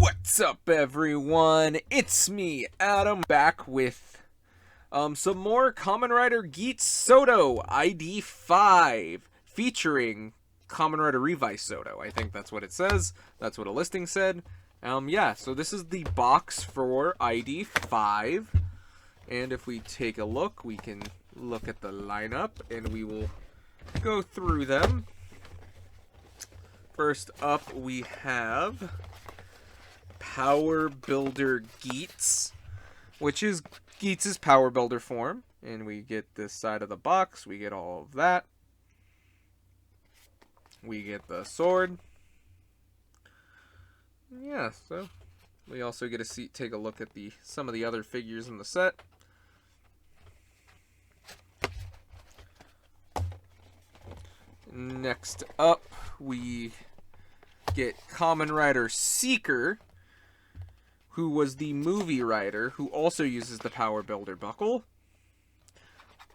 What's up, everyone? It's me, Adam, back with some more Kamen Rider Geats SODO ID 5, featuring Kamen Rider Revice SODO. I think that's what it says. That's what a listing said. Yeah, so this is the box for ID 5. And if we take a look, we can look at the lineup, and we will go through them. First up, we have Power Builder Geats, which is Geats' Power Builder form. And we get this side of the box. We get all of that. We get the sword. Yeah, so we also get to take a look at some of the other figures in the set. Next up, we get Kamen Rider Seeker, who was the movie rider, who also uses the Power Builder buckle.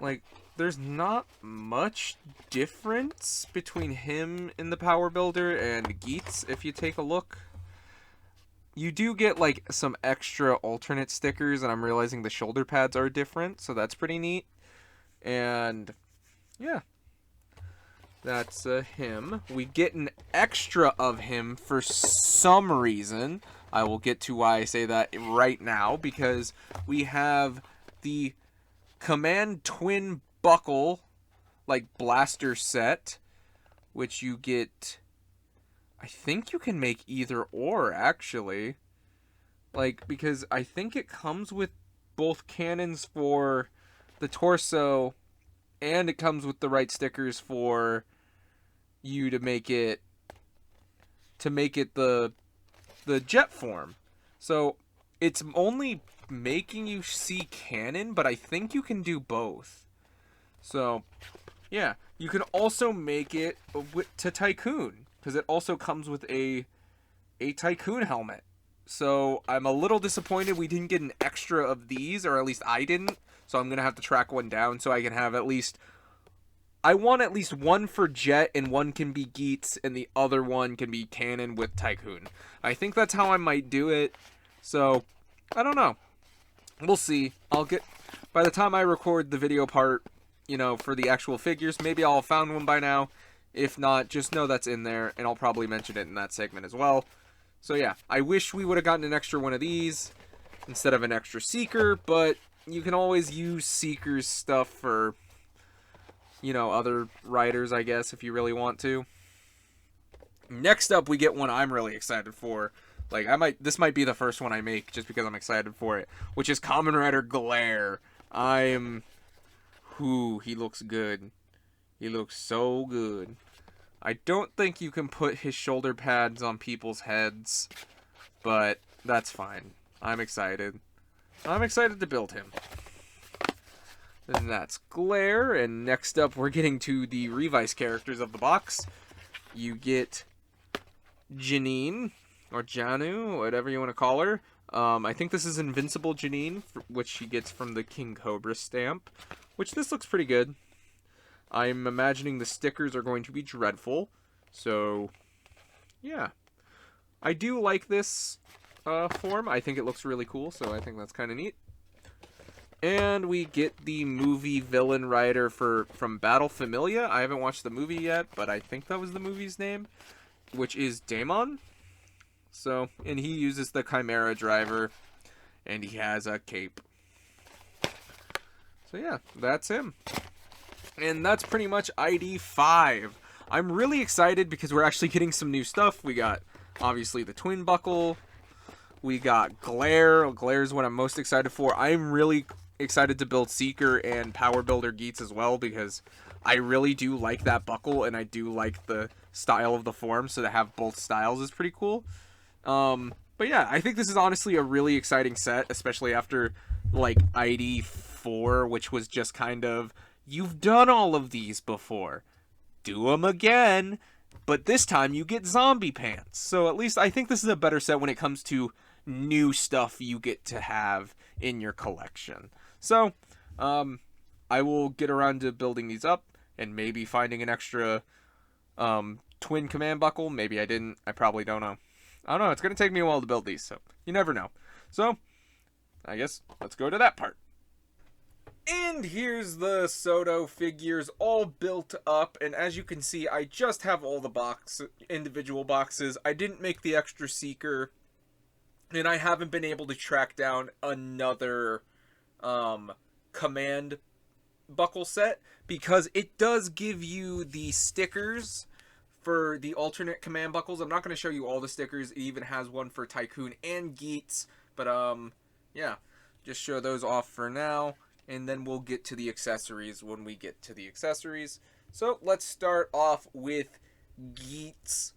Like, there's not much difference between him in the Power Builder and Geats, if you take a look. You do get, like, some extra alternate stickers, and I'm realizing the shoulder pads are different, so that's pretty neat. And, yeah. That's him. We get an extra of him for some reason. I will get to why I say that right now, because we have the Command Twin Buckle, like, blaster set, which you get... I think you can make either or, actually. Like, because I think it comes with both cannons for the torso, and it comes with the right stickers for you to make it the jet form. So it's only making you see cannon, but I think you can do both. So yeah, you can also make it to Tycoon, because it also comes with a Tycoon helmet. So I'm a little disappointed we didn't get an extra of these, or at least I didn't. So I'm gonna have to track one down so I can have at least... I want at least one for Jet, and one can be Geats, and the other one can be Cannon with Tycoon. I think that's how I might do it. So, I don't know. We'll see. By the time I record the video part, for the actual figures, maybe I'll have found one by now. If not, just know that's in there, and I'll probably mention it in that segment as well. So yeah, I wish we would have gotten an extra one of these instead of an extra Seeker, but you can always use Seeker's stuff for... other riders, I guess, if you really want to. Next up, we get one I'm really excited for. Like, this might be the first one I make, just because I'm excited for it, which is Kamen Rider Glare. He looks good. He looks so good. I don't think you can put his shoulder pads on people's heads, but that's fine. I'm excited. I'm excited to build him. And that's Glare, and next up we're getting to the Revice characters of the box. You get Janine, or Janu, whatever you want to call her. I think this is Invincible Janine, which she gets from the King Cobra stamp, which this looks pretty good. I'm imagining the stickers are going to be dreadful, so yeah. I do like this form. I think it looks really cool, so I think that's kind of neat. And we get the movie villain rider from Battle Familia. I haven't watched the movie yet, but I think that was the movie's name, which is Daemon. So, and he uses the Chimera driver, and he has a cape. So yeah, that's him. And that's pretty much ID 5. I'm really excited because we're actually getting some new stuff. We got, obviously, the Twin Buckle. We got Glare. Glare is what I'm most excited for. I'm really excited to build Seeker and Power Builder Geats as well, because I really do like that buckle, and I do like the style of the form, so to have both styles is pretty cool. But yeah, I think this is honestly a really exciting set, especially after, like, ID 4, which was just kind of, you've done all of these before. Do them again. But this time you get zombie pants. So at least I think this is a better set when it comes to new stuff you get to have in your collection. So, I will get around to building these up and maybe finding an extra twin command buckle. Maybe I didn't. I probably don't know. I don't know. It's going to take me a while to build these, so you never know. So, I guess let's go to that part. And here's the SODO figures all built up, and as you can see, I just have all the individual boxes. I didn't make the extra seeker, and I haven't been able to track down another command buckle set, because it does give you the stickers for the alternate command buckles. I'm not going to show you all the stickers. It even has one for Tycoon and Geats, but yeah, just show those off for now, and then we'll get to the accessories when we get to the accessories. So let's start off with Geats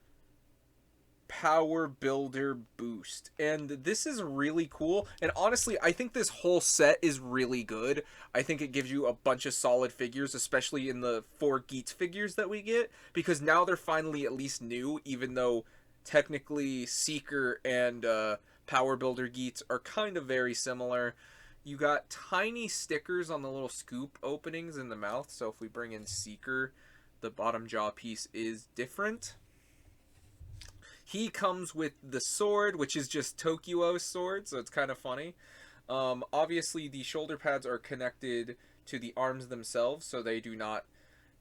Power Builder Boost, and this is really cool, and honestly I think this whole set is really good. I think it gives you a bunch of solid figures, especially in the 4 Geats figures that we get, because now they're finally at least new, even though technically Seeker and Power Builder Geats are kind of very similar. You got tiny stickers on the little scoop openings in the mouth, so if we bring in Seeker, the bottom jaw piece is different. He comes with the sword, which is just Tokyo's sword, so it's kind of funny. Obviously, the shoulder pads are connected to the arms themselves, so they do not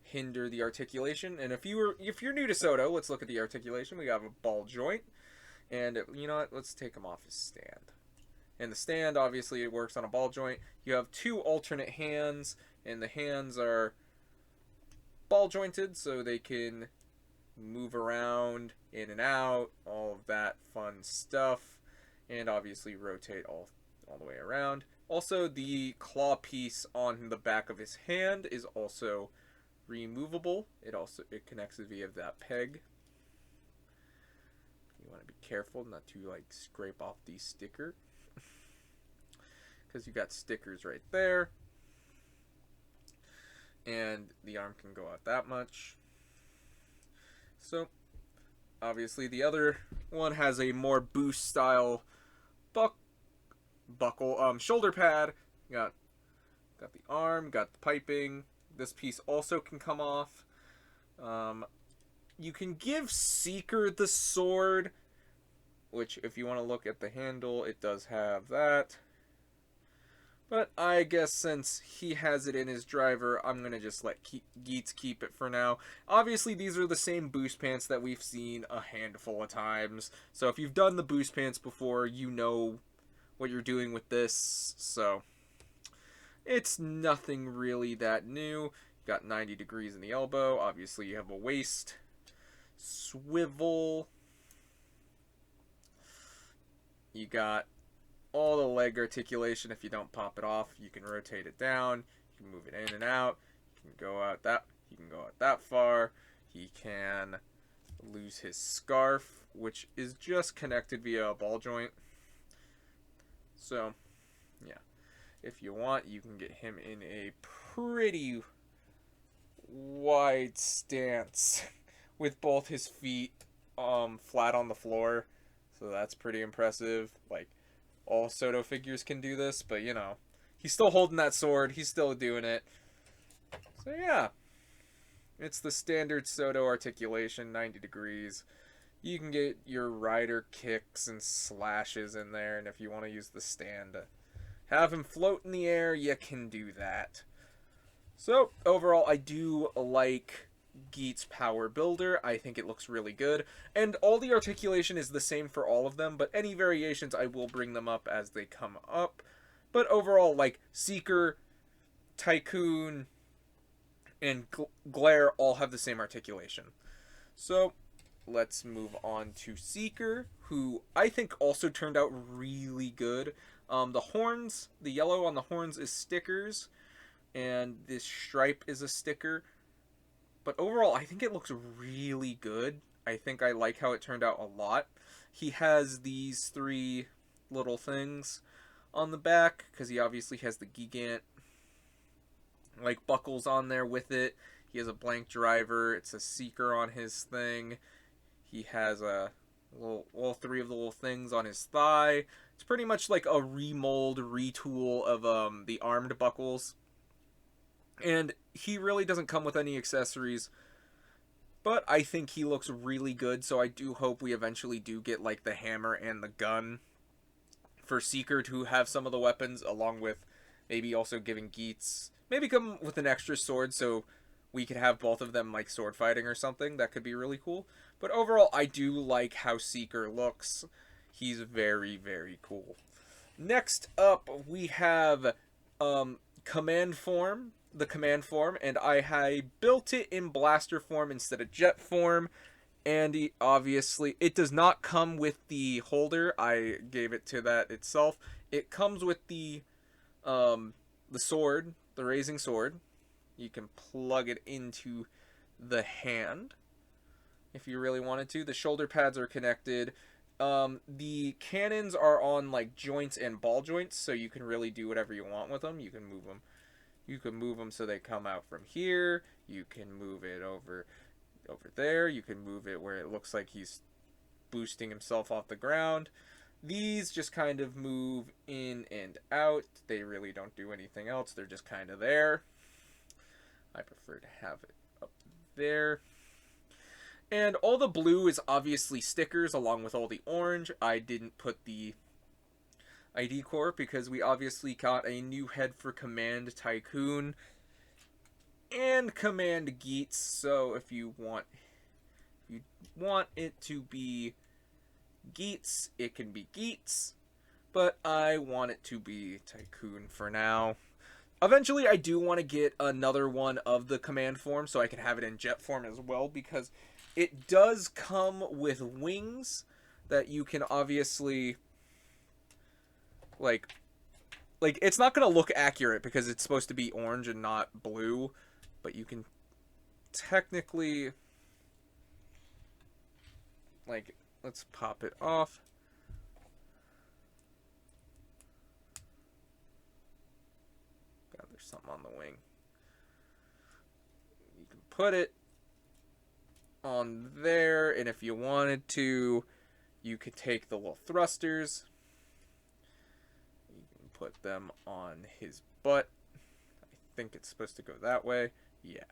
hinder the articulation. And if you're new to SODO, let's look at the articulation. We have a ball joint, and you know what? Let's take him off his stand. And the stand, obviously, it works on a ball joint. You have 2 alternate hands, and the hands are ball jointed, so they can move around, in and out, all of that fun stuff, and obviously rotate all the way around. Also, the claw piece on the back of his hand is also removable. It connects via that peg. You want to be careful not to like scrape off the sticker, because you got stickers right there, and the arm can go out that much. So, obviously, the other one has a more boost style buckle, shoulder pad. Got the arm, got the piping. This piece also can come off. You can give Seeker the sword, which, if you want to look at the handle, it does have that. But I guess since he has it in his driver, I'm going to just let Geats keep it for now. Obviously, these are the same boost pants that we've seen a handful of times. So if you've done the boost pants before, you know what you're doing with this. So it's nothing really that new. You got 90 degrees in the elbow. Obviously, you have a waist swivel. You got all the leg articulation. If you don't pop it off, you can rotate it down, you can move it in and out, you can go out that far. He can lose his scarf, which is just connected via a ball joint. So yeah, if you want, you can get him in a pretty wide stance with both his feet flat on the floor, so that's pretty impressive. Like, all SODO figures can do this, but you know, he's still holding that sword, he's still doing it. So yeah, it's the standard SODO articulation, 90 degrees. You can get your rider kicks and slashes in there, and if you want to use the stand to have him float in the air, you can do that. So overall, I do like Geats Power Builder. I think it looks really good, and all the articulation is the same for all of them, but any variations I will bring them up as they come up. But overall, like, Seeker, Tycoon, and Glare all have the same articulation. So let's move on to Seeker, who I think also turned out really good. The horns, the yellow on the horns is stickers, and this stripe is a sticker. But overall, I think it looks really good. I think I like how it turned out a lot. He has these 3 little things on the back, because he obviously has the Gigant, like, buckles on there with it. He has a blank driver. It's a Seeker on his thing. He has all 3 of the little things on his thigh. It's pretty much like a remold, retool of the armed buckles. And he really doesn't come with any accessories. But I think he looks really good, so I do hope we eventually do get like the hammer and the gun for Seeker to have some of the weapons, along with maybe also giving Geats, maybe come with an extra sword so we could have both of them like sword fighting or something. That could be really cool. But overall, I do like how Seeker looks. He's very, very cool. Next up, we have command form, the command form, and I built it in blaster form instead of jet form. And obviously, it does not come with the holder. I gave it to that itself. It comes with the sword, the raising sword. You can plug it into the hand if you really wanted to. The shoulder pads are connected. The cannons are on like joints and ball joints, so you can really do whatever you want with them. You can move them. You can move them so they come out from here. You can move it over there. You can move it where it looks like he's boosting himself off the ground. These just kind of move in and out. They really don't do anything else. They're just kind of there. I prefer to have it up there. And all the blue is obviously stickers along with all the orange. I didn't put the ID core because we obviously got a new head for Command Tycoon and Command Geats. So if you want it to be Geats, it can be Geats. But I want it to be Tycoon for now. Eventually, I do want to get another one of the command form so I can have it in jet form as well, because it does come with wings that you can obviously, like it's not going to look accurate because it's supposed to be orange and not blue, but you can technically, like, let's pop it off. God, there's something on the wing. You can put it on there, and if you wanted to, you could take the little thrusters. You can put them on his butt. I think it's supposed to go that way. Yeah.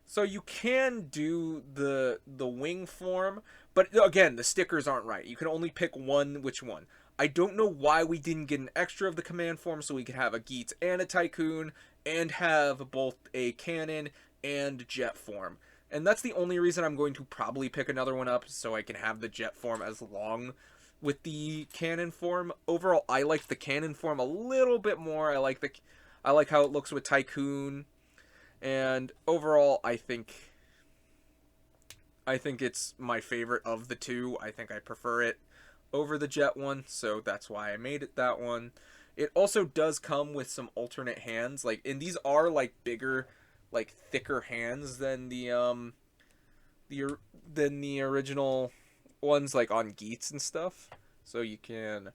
So you can do the wing form, but again, the stickers aren't right. You can only pick one, which one. I don't know why we didn't get an extra of the command form so we could have a Geats and a Tycoon and have both a cannon and jet form. And that's the only reason I'm going to probably pick another one up, so I can have the jet form as long with the cannon form. Overall, I like the cannon form a little bit more. I like how it looks with Tycoon. And overall, I think it's my favorite of the two. I think I prefer it over the jet one, so that's why I made it that one. It also does come with some alternate hands, and these are like bigger, like thicker hands than the original ones, like on Geats and stuff. So you can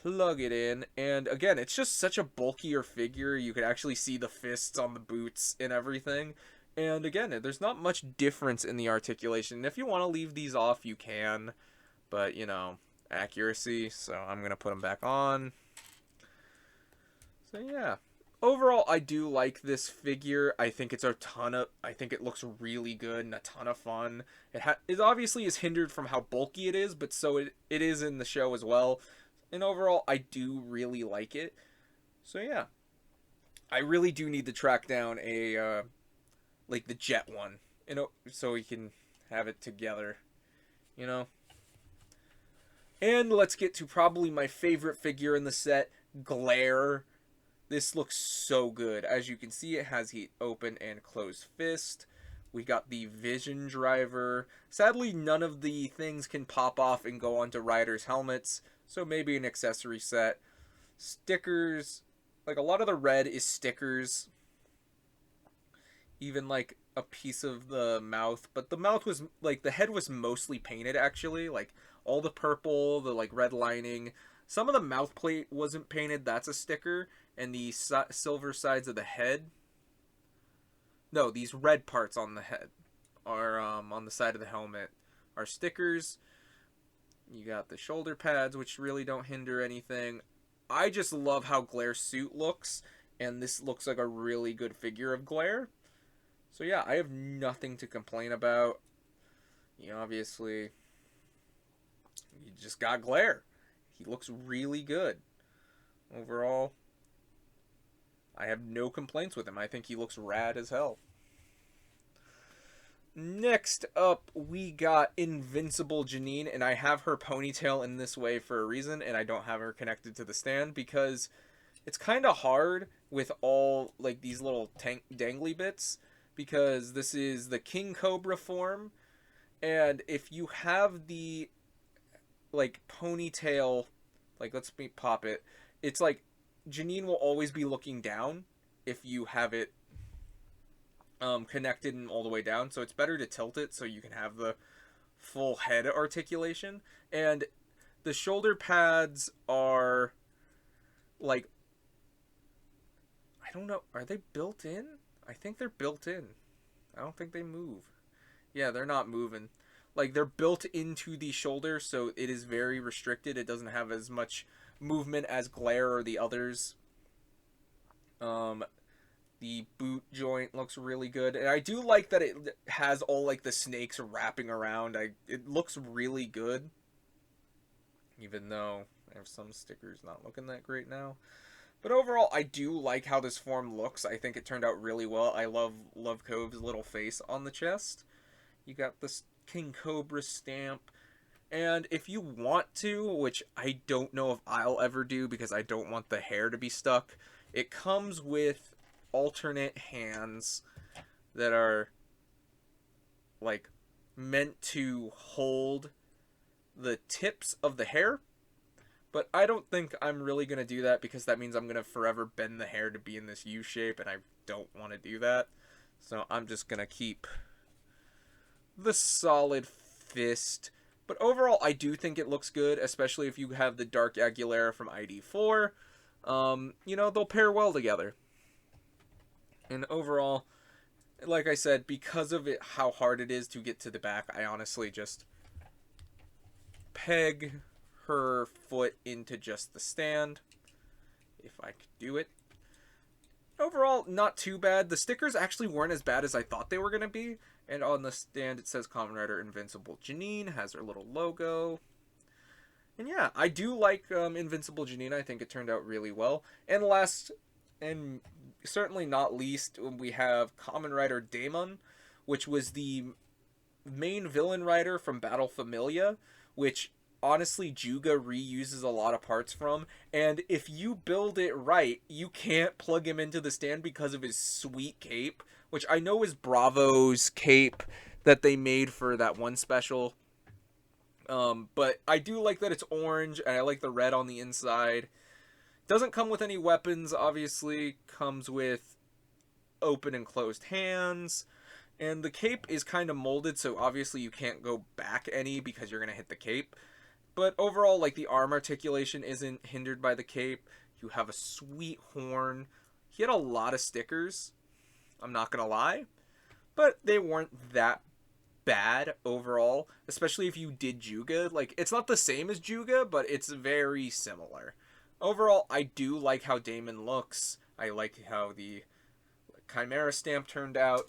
plug it in, and again, it's just such a bulkier figure. You can actually see the fists on the boots and everything. And again, there's not much difference in the articulation. If you want to leave these off, you can, but accuracy. So I'm gonna put them back on. So yeah. Overall, I do like this figure. I think it's I think it looks really good and a ton of fun. It obviously is hindered from how bulky it is, but so it is in the show as well. And overall, I do really like it. So yeah. I really do need to track down a, the jet one, so we can have it together, And let's get to probably my favorite figure in the set, Glare. This looks so good. As you can see, it has the open and closed fist. We got the vision driver. Sadly, none of the things can pop off and go onto riders' helmets, so maybe an accessory set. Stickers. A lot of the red is stickers. Even, a piece of the mouth. But the mouth was, the head was mostly painted, actually. All the purple, the, red lining. Some of the mouth plate wasn't painted. That's a sticker. And the silver sides of the head. No, these red parts on the head are on the side of the helmet are stickers. You got the shoulder pads, which really don't hinder anything. I just love how Glare's suit looks, and this looks like a really good figure of Glare. So yeah, I have nothing to complain about. You know, obviously, you just got glare. He looks really good. Overall, I have no complaints with him. I think he looks rad as hell. Next up, we got Invincible Janine, and I have her ponytail in this way for a reason, and I don't have her connected to the stand because it's kind of hard with all like these little dangly bits because this is the King Cobra form, and if you have the like ponytail, like let's me pop it, it's like Janine will always be looking down if you have it connected and all the way down, so it's better to tilt it so you can have the full head articulation. And the shoulder pads are like, I don't know, are they built in? I think they're built in. I don't think they move. Yeah, they're not moving. Like, they're built into the shoulder, so it is very restricted. It doesn't have as much movement as Glare or the others. The boot joint looks really good, and I do like that it has all like the snakes wrapping around. It looks really good, even though I have some stickers not looking that great now. But overall, I do like how this form looks. I think it turned out really well. I love Cove's little face on the chest. You got this King Cobra stamp. And if you want to, which I don't know if I'll ever do because I don't want the hair to be stuck, it comes with alternate hands that are like meant to hold the tips of the hair. But I don't think I'm really going to do that because that means I'm going to forever bend the hair to be in this U shape, and I don't want to do that. So I'm just going to keep the solid fist. But overall, I do think it looks good, especially if you have the Dark Aguilera from ID4. You know, they'll pair well together. And overall, like I said, because of it, how hard it is to get to the back, I honestly just peg her foot into just the stand, if I could do it. Overall, not too bad. The stickers actually weren't as bad as I thought they were going to be. And on the stand, it says Kamen Rider Invincible Janine, has her little logo. And yeah, I do like Invincible Janine. I think it turned out really well. And last, and certainly not least, we have Kamen Rider Daemon, which was the main villain rider from Battle Familia, which honestly Juga reuses a lot of parts from, and if you build it right, you can't plug him into the stand because of his sweet cape, which I know is Bravo's cape that they made for that one special. But I do like that it's orange, and I like the red on the inside. Doesn't come with any weapons, obviously. Comes with open and closed hands. And the cape is kind of molded, so obviously you can't go back any because you're going to hit the cape. But overall, like, the arm articulation isn't hindered by the cape. You have a sweet horn. He had a lot of stickers, I'm not going to lie. But they weren't that bad overall, especially if you did Juga. Like, it's not the same as Juga, but it's very similar. Overall, I do like how Daemon looks. I like how the Chimera stamp turned out.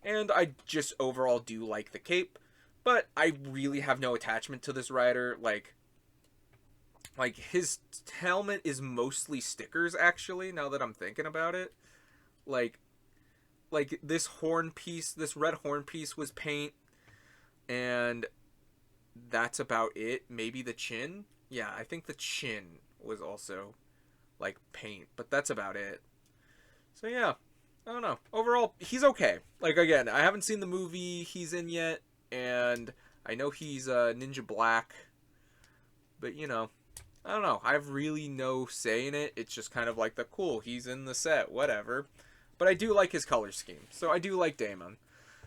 And I just overall do like the cape. But I really have no attachment to this rider. Like his helmet is mostly stickers, actually, now that I'm thinking about it. Like this horn piece, this red horn piece was paint. And that's about it. Maybe the chin. Yeah, I think the chin was also, like, paint. But that's about it. So, yeah. I don't know. Overall, he's okay. Like, again, I haven't seen the movie he's in yet. And I know he's Ninja Black. But, you know, I don't know. I have really no say in it. It's just kind of like the cool, he's in the set, whatever. But I do like his color scheme. So I do like Daemon.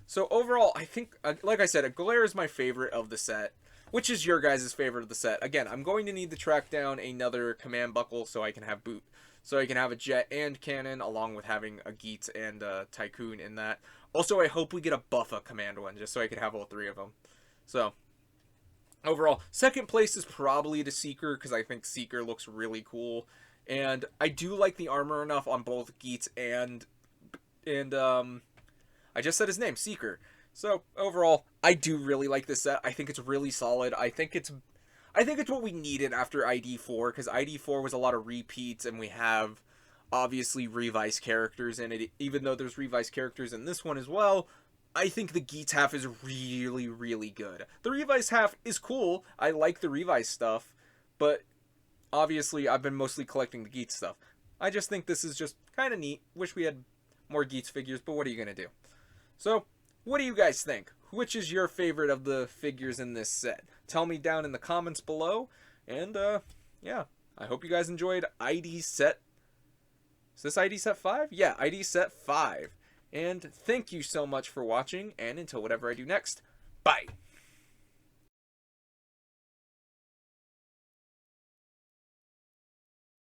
So overall, I think, like I said, Glare is my favorite of the set. Which is your guys' favorite of the set? Again, I'm going to need to track down another command buckle so I can have boot. So I can have a Jet and Cannon, along with having a Geats and a Tycoon in that. Also, I hope we get a Buffa command one, just so I can have all three of them. So, overall, second place is probably to Seeker, because I think Seeker looks really cool. And I do like the armor enough on both Geats and I just said his name, Seeker. So overall, I do really like this set. I think it's really solid. I think it's what we needed after ID4, because ID4 was a lot of repeats, and we have obviously Revice characters in it. Even though there's Revice characters in this one as well, I think the Geats half is really, really good. The Revice half is cool. I like the Revice stuff, but obviously I've been mostly collecting the Geats stuff. I just think this is just kind of neat. Wish we had more Geats figures, but what are you going to do? So, what do you guys think? Which is your favorite of the figures in this set? Tell me down in the comments below. And, yeah. I hope you guys enjoyed ID set. Is this ID set 5? Yeah, ID set 5. And thank you so much for watching. And until whatever I do next, bye!